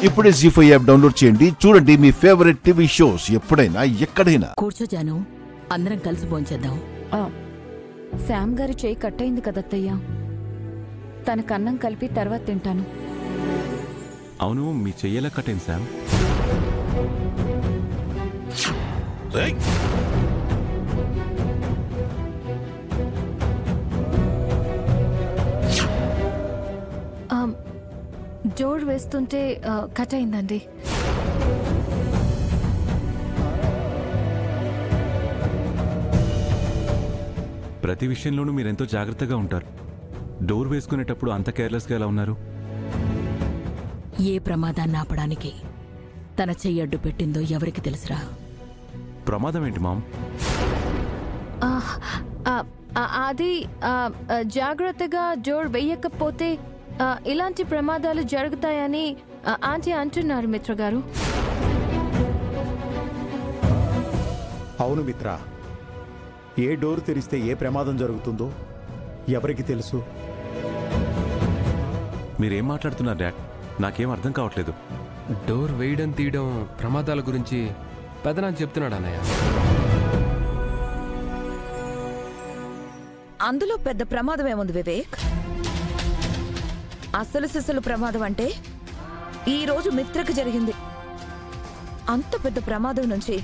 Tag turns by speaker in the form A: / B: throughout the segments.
A: ఇప్పుడే జీ5 app download చేయండి. చూడండి మీ ఫేవరెట్ టీవీ షోస్ ఎప్పుడైనా ఎక్కడైనా.
B: కూర్చో జాను, అందరం కలిసి భోంచేద్దాం.
C: శామ్ గారి చేయి కట్టయింది కదత్తయ్యా, తనకు అన్నం కలిపి తర్వాత తింటాను.
D: అవును, మీ చెయ్యేలా కట్టేంది శామ్?
C: డోర్ వేస్తుంటే కట్ అయిందండి.
D: ప్రతి విషయంలోనూ మీరెంతో జాగ్రత్తగా ఉంటారు. డోర్ వేసుకునేటప్పుడు అంత కేర్లెస్గా ఎలా ఉన్నారు?
B: ఏ ప్రమాదాన్ని ఆపడానికి తన చెయ్యి అడ్డు పెట్టిందో ఎవరికి తెలుసురా?
D: ప్రమాదం ఏంటి మామ్?
C: అది జాగ్రత్తగా డోర్ వేయకపోతే ఇలాంటి ప్రమాదాలు జరుగుతాయని ఆంటీ అంటున్నారు మిత్ర గారు.
E: అవును మిత్ర, ఏ డోర్ తెరిస్తే ఏ ప్రమాదం జరుగుతుందో ఎవరికి తెలుసు?
D: మీరేం మాట్లాడుతున్నారు డాడ్? నాకేం అర్థం కావట్లేదు.
F: డోర్ వేయడం తీయడం ప్రమాదాల గురించి పెదనాన్న చెప్తున్నాడు అన్నయ్య.
G: అందులో పెద్ద ప్రమాదం ఏముంది వివేక్? అసలు సిసలు ప్రమాదం అంటే ఈరోజు మిత్రకు జరిగింది. అంత పెద్ద ప్రమాదం నుంచి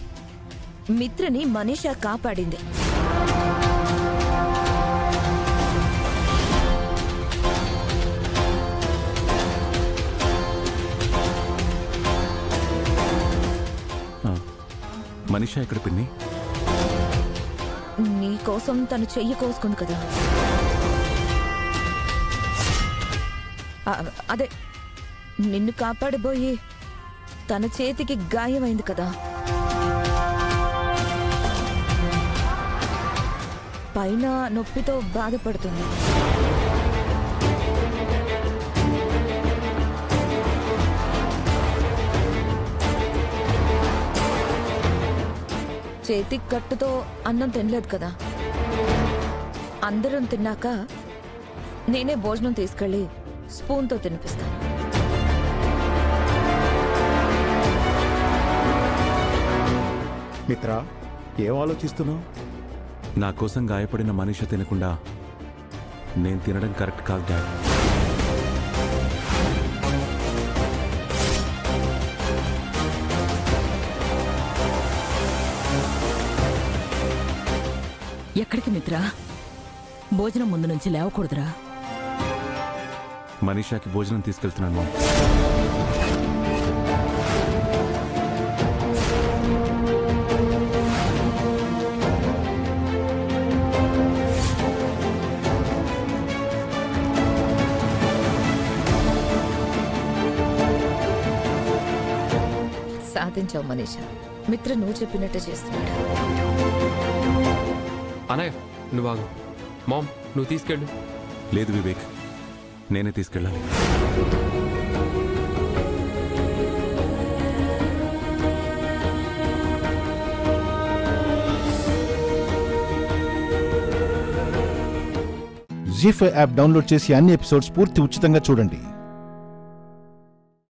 G: మిత్రని మనీషా కాపాడింది.
D: మనీషా ఎక్కడ పిన్ని?
G: నీకోసం తను చెయ్యి కోసుకుంది కదా, అదే నిన్ను కాపాడబోయి తన చేతికి గాయమైంది కదా. పైన నొప్పితో బాధపడుతుంది. చేతికి కట్టుతో అన్నం తినలేదు కదా. అందరం తిన్నాక నేనే భోజనం తీసుకెళ్ళి స్పూన్తో తినిపిస్తాను.
E: మిత్ర, ఏం ఆలోచిస్తున్నావు?
D: నా కోసం గాయపడిన మనీషా తినకుండా నేను తినడం కరెక్ట్ కాదు డాడ్.
B: ఎక్కడికి మిత్రా? భోజనం ముందు నుంచి లేవకూడదురా.
D: మనీషాకి భోజనం తీసుకెళ్తున్నాను మామ్.
G: సాధించావు మనీషా. మిత్ర నువ్వు చెప్పినట్టే చేస్తున్నాడు.
F: అన్నయ్య నువ్వు ఆగు. మామ్ నువ్వు తీసుకెళ్ళు.
D: లేదు వివేక్, నేనే తీసుకెళ్ళాలి.
A: జీ5 యాప్ డౌన్లోడ్ చేసి అన్ని ఎపిసోడ్స్ పూర్తి ఉచితంగా చూడండి.